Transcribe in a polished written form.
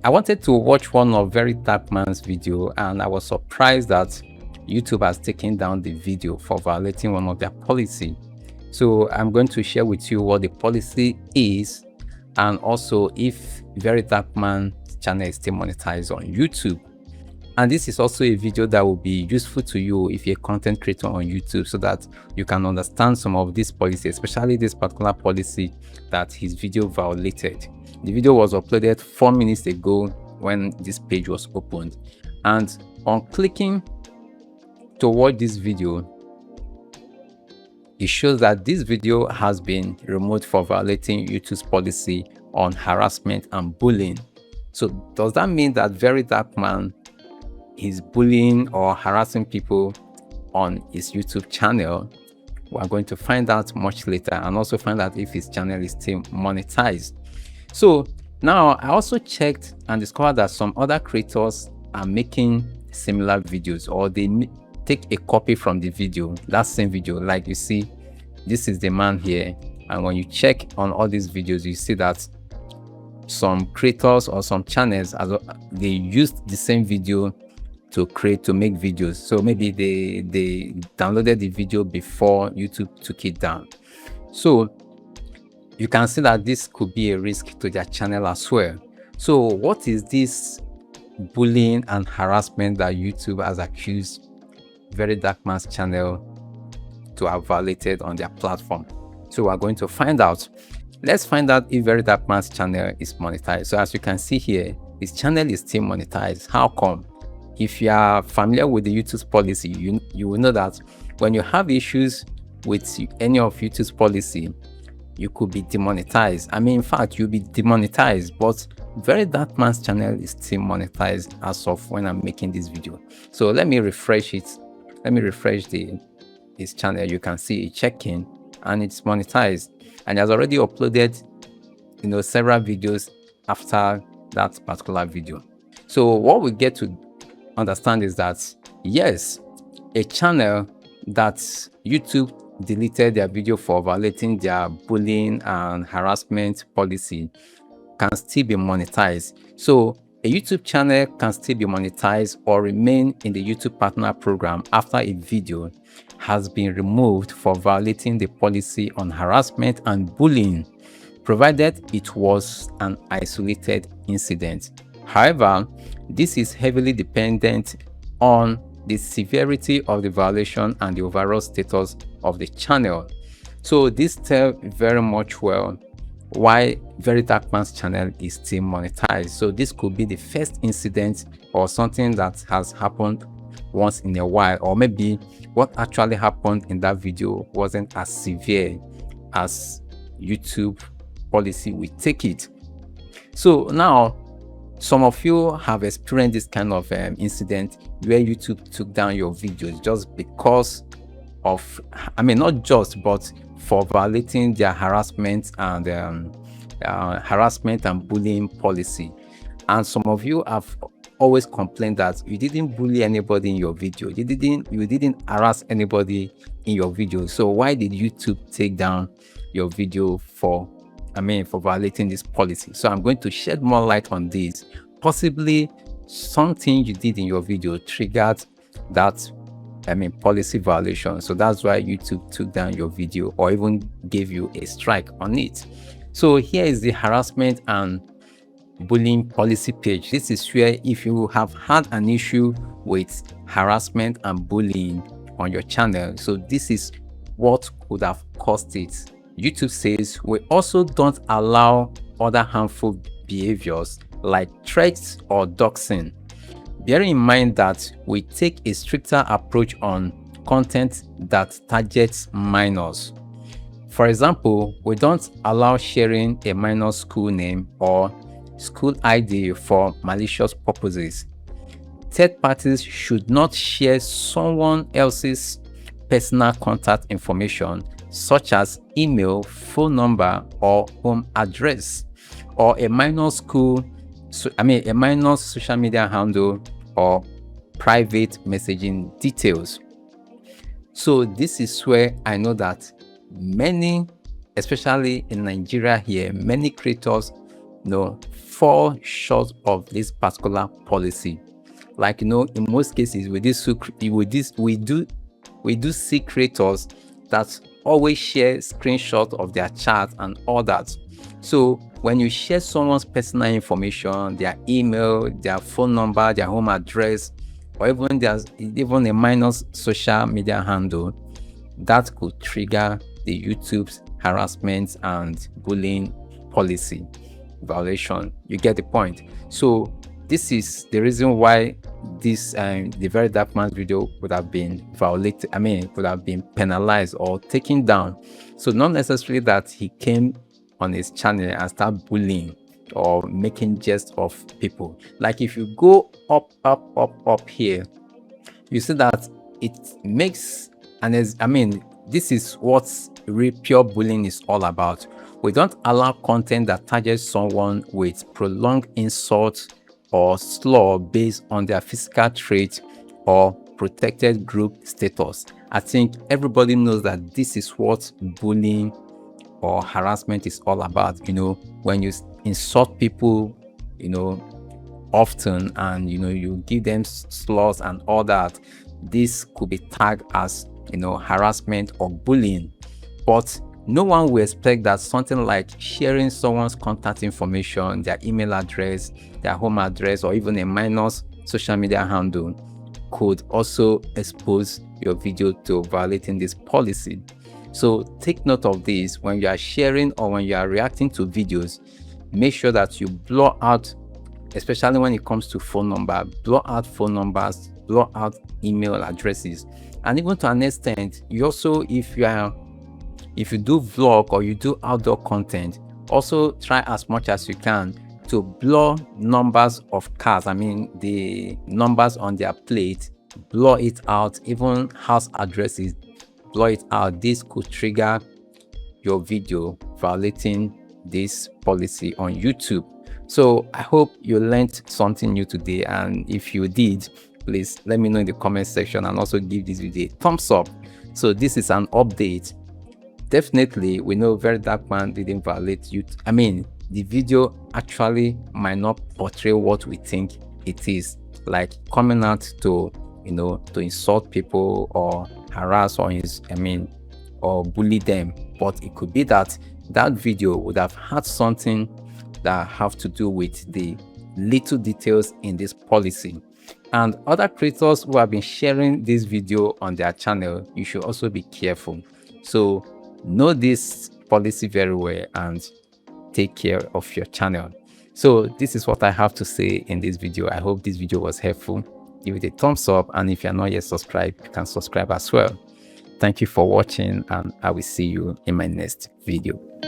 I wanted to watch one of Very Dark Man's video, and I was surprised that YouTube has taken down the video for violating one of their policy. So I'm going to share with you what the policy is, and also if Very Dark Man channel is still monetized on YouTube. And this is also a video that will be useful to you if you're a content creator on YouTube, so that you can understand some of this policy, especially this particular policy that his video violated. The video was uploaded 4 minutes ago when this page was opened, and on clicking to watch this video, it shows that this video has been removed for violating YouTube's policy on harassment and bullying. So does that mean that Very Dark Man is bullying or harassing people on his YouTube channel? We are going to find out much later, and also find out if his channel is still monetized. So now I also checked and discovered that some other creators are making similar videos, or they take a copy from the video, that same video. Like you see, this is the man here, and when you check on all these videos, you see that some creators or some channels, they used the same video to make videos. So maybe they downloaded the video before YouTube took it down. So you can see that this could be a risk to their channel as well. So what is this bullying and harassment that YouTube has accused Very Dark Man's channel to have violated on their platform? So we're going to find out. Let's find out if Very Dark Man's channel is monetized. So as you can see here, his channel is still monetized. How come? If you are familiar with the YouTube's policy, you will know that when you have issues with any of YouTube's policy, you could be demonetized. I mean, in fact, you'll be demonetized, but Very Dark Man's channel is still monetized as of when I'm making this video. So let me refresh it. Let me refresh his channel. You can see it checking, and it's monetized, and he has already uploaded, several videos after that particular video. So what we get to understand is that yes, a channel that YouTube deleted their video for violating their bullying and harassment policy can still be monetized. So a YouTube channel can still be monetized or remain in the YouTube partner program after a video has been removed for violating the policy on harassment and bullying, provided it was an isolated incident. However, this is heavily dependent on the severity of the violation and the overall status of the channel. So this tells very much well why Very Dark Man's channel is still monetized. So this could be the first incident or something that has happened once in a while, or maybe what actually happened in that video wasn't as severe as YouTube policy would take it. So now, some of you have experienced this kind of incident where YouTube took down your videos just because of, not just, but for violating their harassment and bullying policy. And some of you have always complained that you didn't bully anybody in your video, you didn't harass anybody in your video. So why did YouTube take down your video for violating this policy? So I'm going to shed more light on this. Possibly something you did in your video triggered that policy violation. So that's why YouTube took down your video or even gave you a strike on it. So here is the harassment and bullying policy page. This is where if you have had an issue with harassment and bullying on your channel, so this is what could have caused it. YouTube says we also don't allow other harmful behaviors like threats or doxing. Bearing in mind that we take a stricter approach on content that targets minors. For example, we don't allow sharing a minor's school name or school ID for malicious purposes. Third parties should not share someone else's personal contact information, such as email, phone number, or home address, or a minor's social media handle or private messaging details. So this is where I know that many, especially in Nigeria here, many creators fall short of this particular policy. Like, in most cases we do see creators that always share screenshots of their chat and all that. So when you share someone's personal information, their email, their phone number, their home address, or even a minor social media handle, that could trigger the YouTube's harassment and bullying policy violation. You get the point? So this is the reason why this the very dark man's video would have been violated. Would have been penalized or taken down. So not necessarily that he came on his channel and start bullying or making jest of people. Like if you go up here, you see that it makes this is what pure bullying is all about. We don't allow content that targets someone with prolonged insult or slur based on their physical trait or protected group status. I think everybody knows that this is what bullying or harassment is all about. When you insult people, often, and you give them slurs and all that, this could be tagged as harassment or bullying. But no one will expect that something like sharing someone's contact information, their email address, their home address, or even a minor's social media handle could also expose your video to violating this policy. So take note of this when you are sharing or when you are reacting to videos. Make sure that you blur out, especially when it comes to phone number, blur out phone numbers, blur out email addresses. And even to an extent, you also, if you do vlog or you do outdoor content, also try as much as you can to blur numbers of cars. The numbers on their plate, blur it out. Even house addresses, blur it out. This could trigger your video violating this policy on YouTube. So I hope you learned something new today, and if you did, please let me know in the comment section, and also give this video a thumbs up. So this is an update. Definitely, we know Very Dark Man didn't violate YouTube. The video actually might not portray what we think it is, like coming out to to insult people or harass or bully them. But it could be that video would have had something that have to do with the little details in this policy. And other creators who have been sharing this video on their channel, you should also be careful. So know this policy very well and take care of your channel. So this is what I have to say in this video. I hope this video was helpful. Give it a thumbs up, and if you're not yet subscribed, you can subscribe as well. Thank you for watching, and I will see you in my next video.